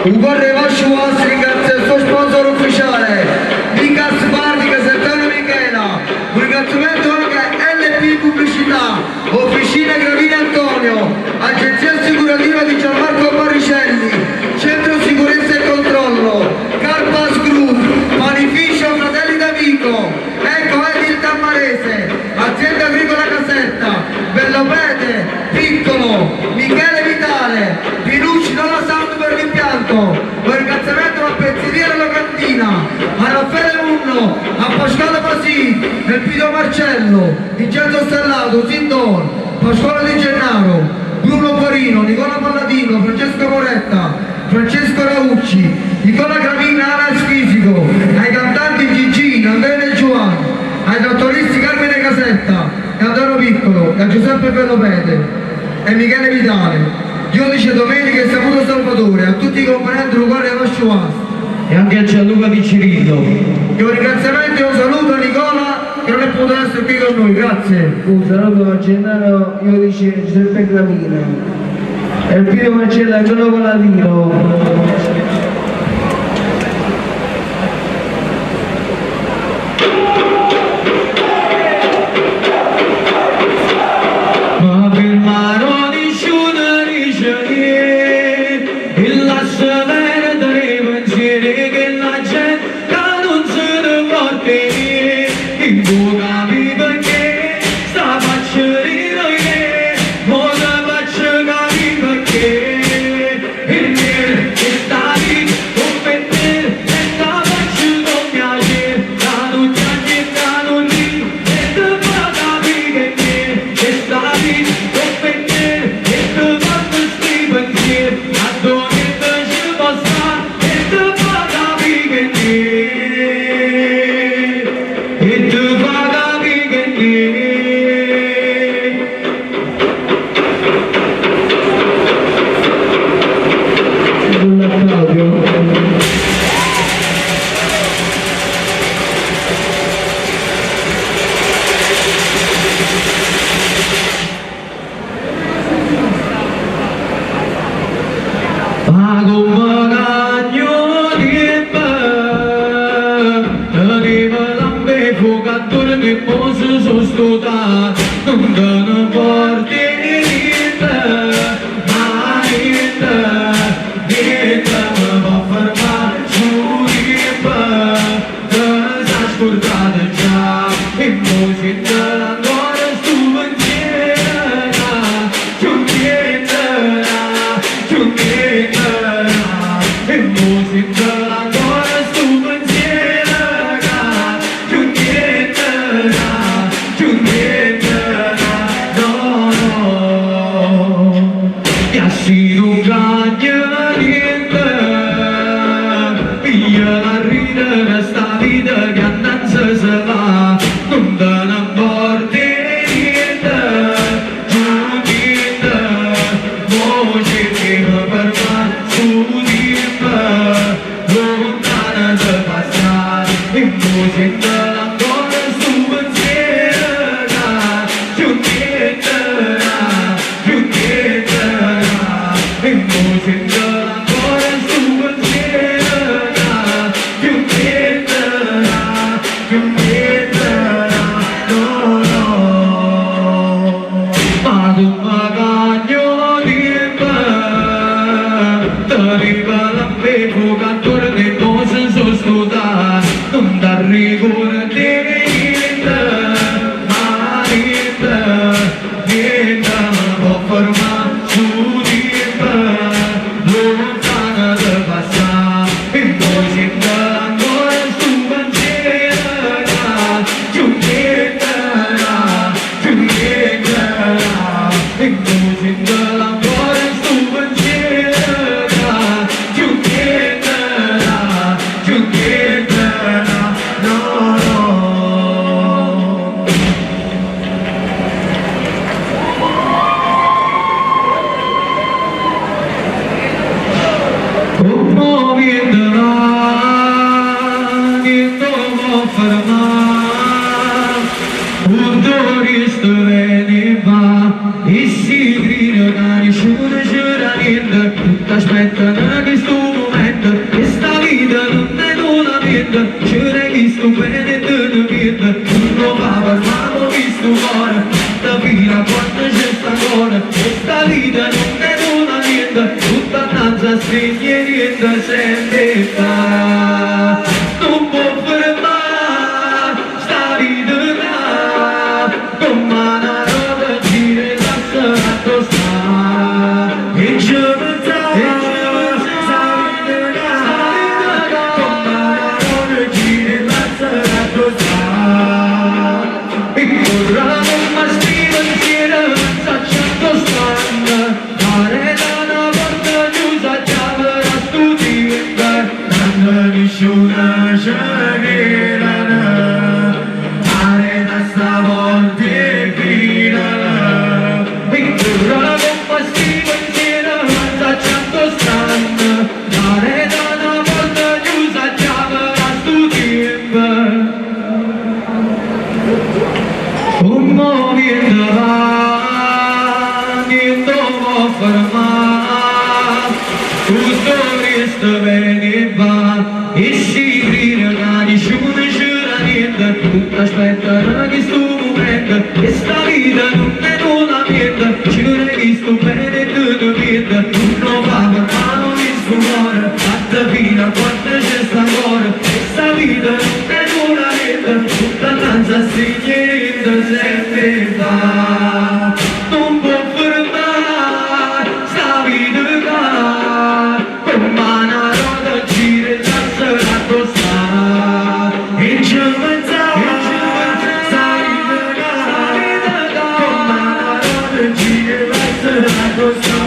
Un corre Vascio Vas ringrazia il suo sponsor ufficiale, Vicas Bardi, Casertano Michela. Un ringraziamento anche a LP Pubblicità, Officina Gravina Antonio, Agenzia Assicurativa di Gianmarco Barricelli, Centro Sicurezza e Controllo, Carpas Group, Panificio Fratelli d'Amico, Ecco Edil Tammarese, Azienda Agricola Caserta, Bellopete, Piccolo, Michele Vitale, Pinucci Donna Sound per l'impianto. Un ringraziamento a Pezzeria La Cantina, a Raffaele Munno, a Pasquale Pasì, Elpidio Marcello, Vincenzo Stellato, Sindor, Pasquale Di Gennaro, Bruno Porino, Nicola Palladino, Francesco Moretta, Francesco Raucci, Nicola Gravina, Anas Fisico, ai cantanti Gigi, Andrea e Giovanni, ai dottoristi Carmine Casetta e Antonio Piccolo, e a Giuseppe Bellopete e Michele Vitale, giudice Domenica e Saputo Salvatore, a tutti i componenti del cuore Vascio Vas e anche a Gianluca Di Cirillo. E un ringraziamento e un saluto a Nicola che non è potuto essere qui con noi, grazie. Un saluto a Gennaro Iodice Giuseppe Gravina e il figlio Marcello Antonio Paladino. cantor mi posso sostituire, non danno forte niente, ma niente mi può fermare su di me, te sei scordato già, e musica ancora stu pensiero, e musica ancora stu pensiero, si non cagna niente, io la ridere sta vita che annanza se va, non te ne porti niente, giù niente, voce che per me su di me, lontana da passare, e voce te ancora stu pensiero, giù niente, e musica ancora stu pensiero, più pietera, no, no. Ma tu magagno di me, t'arriva la bevo, cantore di cose sostituta, non t'arriva di niente, ma niente, niente mi può fermare su di lontana da passare, e musica ancora stu pensiero, più pietera, e musica ancora stu pensiero, più pietera, no, no. Como viendrá, viendo fermar, un turista veniva, e si grida che giura niente, tutta aspettano questo momento, questa vita non è nulla niente, giura che sto bene non niente, non va per mano visto cuore, da fino a quando c'è sta ancora, questa vita non è nulla niente, tutta danza stringe niente sempre fa, non può fermare sta vita come una roba gira e lascia tosta, e gioventà come una roba gira e lascia tosta, e corra come scrive insieme s'acciando stanno, dare una porta chiusa chiave a studiare, non nessuna scegliera, arena stavolta e finale, e corra come scrive insieme s'acciando stanno, dare una porta chiusa chiave a studiare. Un movimento va, niente può fermare, tutto questo veniva, e si grida che nessuno giura niente, tutto aspettano questo momento, questa vita non è nulla niente, giura che sto bene tutto niente, non va per mano questo cuore, fatta fino a quando c'è sta ancora, questa vita non è nulla niente, tutta danza stringente sempre fa, non può fermare sta vita come una roda gira e lascia tosta, e gioventà sta vita come una roda gira e lascia tosta,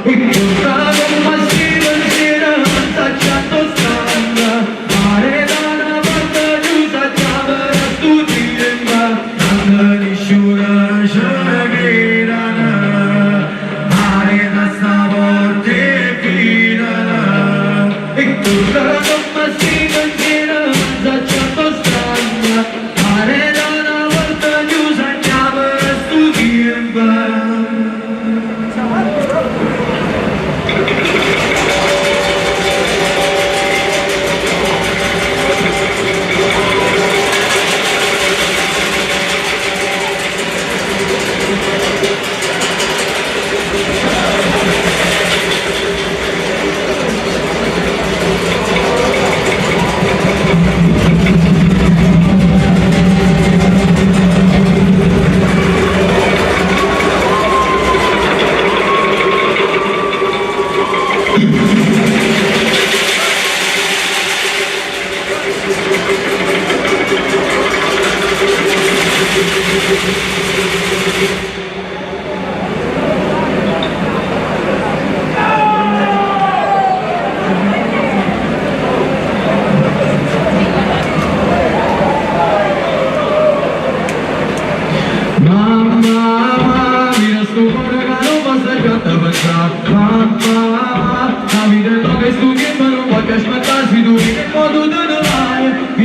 e corra come scrive insieme s'acciando stanno, mare da una porta chiusa chiave a studiare,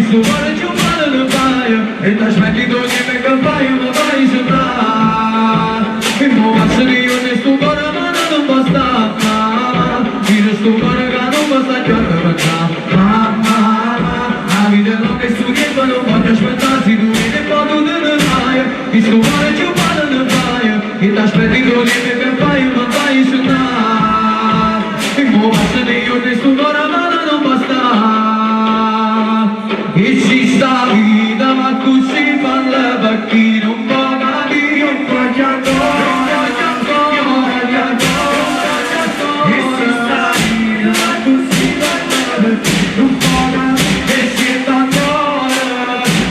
sto cuore ci vuole lo fai e ti aspetti tu che mi campai ma vai sopra e mo passare io ne sto cuore ma non basta io sto cuore che non basta già per la vita non è su che non voglio aspettarsi tu e poi tu ne vai e sto cuore ci vuole lo fai e ti aspetti tu che mi campai ma vai sopra e mo passare io ne sto cuore ma non basta e ci sta vita ma così parla per chi non può capire un po' di ancora e ci sta vita ma così parla per chi non può capire e siete ancora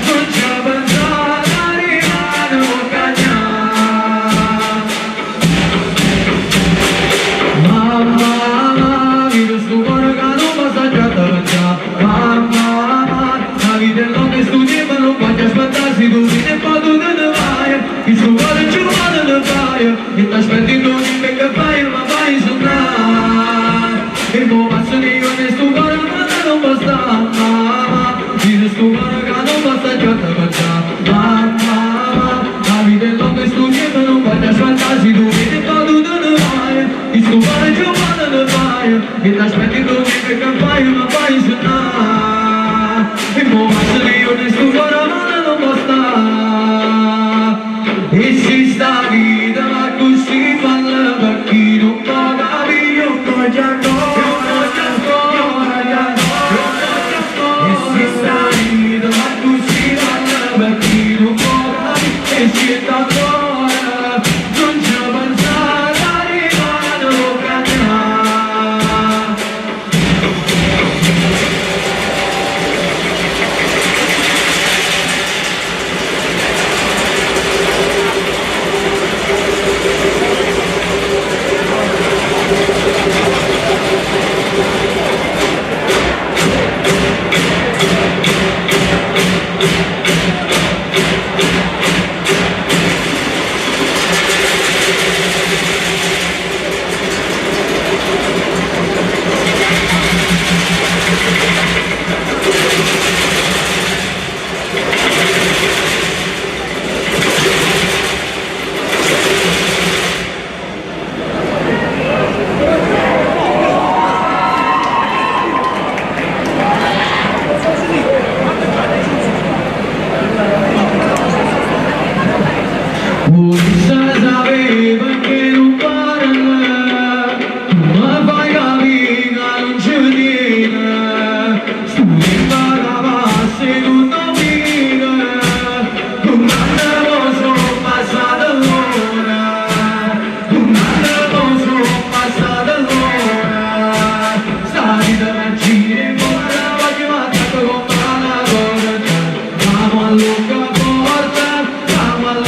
non c'è pensare arrivare a cagnare mamma vivo sto cuore che non passa già da mamma la vita è lunga e studi ma non voglio aspettarsi tu e poi tu te ne vai il suo cuore ci vuole lo fai e ti aspetti tu che fai ma vai sopra e mo passo di io ne sto cuore ma non basta mamma il suo cuore che non basta già da mamma la vita è lunga e studi ma non voglio aspettarsi tu e poi tu te ne vai il suo cuore ci vuole lo fai e ti aspetti tu che fai ma vai sopra e mo passare io ne sto cuore ma non basta e si sta vita ma così parla per chi non può capire un po' di ancora e si sta vita ma così parla per chi non può capire e siete ancora non c'è pensare arrivare a cagnare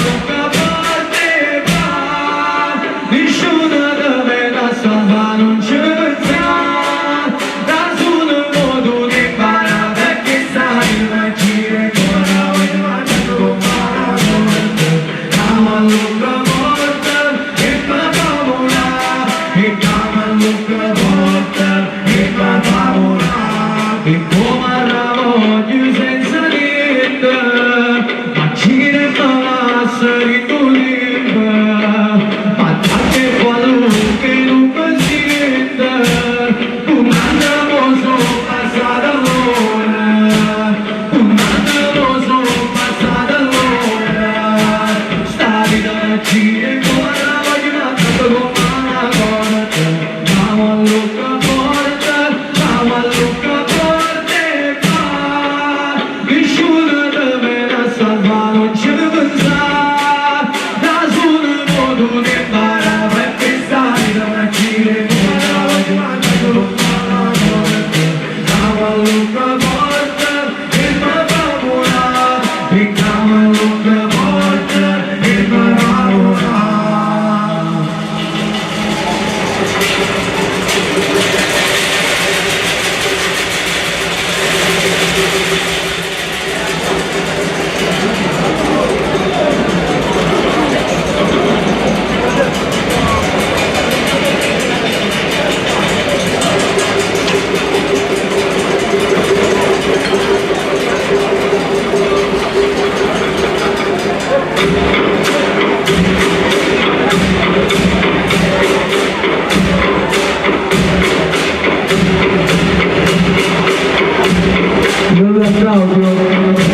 Luca forte, Io lo applaudo.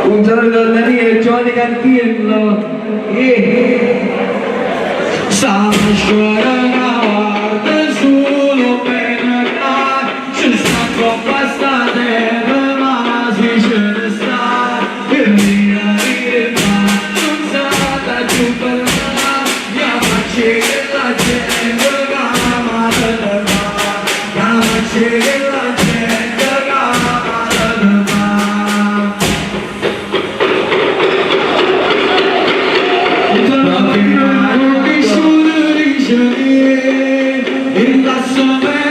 Un saluto da Daniele, Giovanni Cantillo e in la